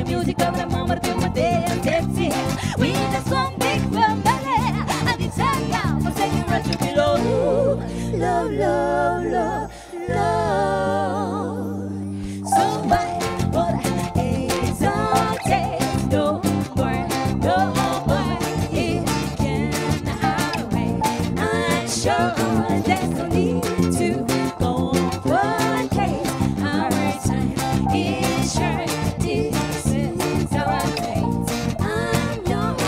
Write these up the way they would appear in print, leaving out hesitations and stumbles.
music of the moment till my day is empty. We just one big family, and it's out for second right to below. Love, love, love, love. So why would I hesitate no more, no more? It can hide away. I'm sure there's no need to complicate our time. It's sure this is our fate. I'm yours.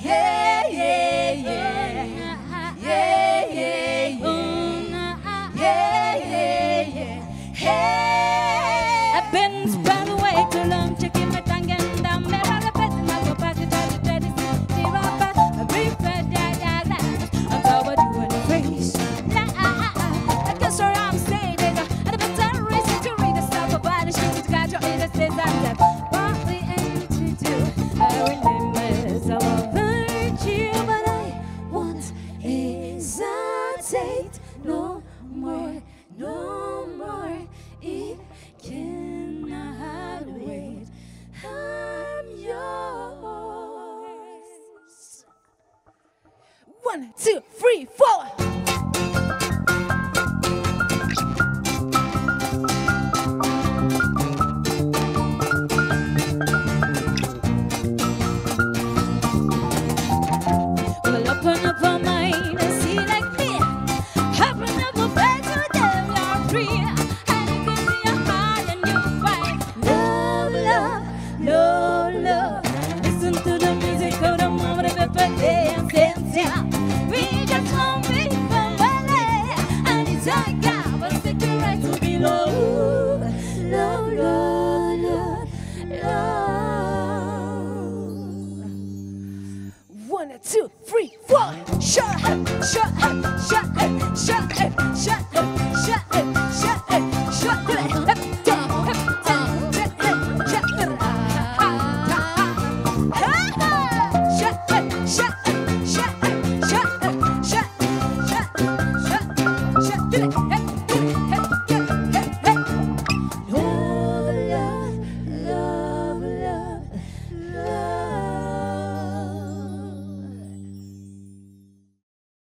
Yeah, yeah, yeah, yeah, yeah, yeah, yeah, yeah. I've been spun away too long, checking my tongue and down. Never the best, not the party, try to see rapper. A brief, I'm over to an face. I guess where I'm saying it. And the better reason to read the stuff about the shit. Got your ears, says I'm partly empty too. I remember some of virtue, but I won't hesitate no more, no more. It cannot wait. I'm yours. 1, 2, 3, 4. Well, open up our mind and see like me. Open up a bed so that we are free. And you can see your heart and you find love, love, love, love. Listen to the music of the moment of the day and dancing. We just won't be family. And it's our God, but it's the right to be loved. Love, love, love, love. 1, 2, 3, 4. Shut up, shut up, shut up, shut up, shut up, shut up, shut up, shut up.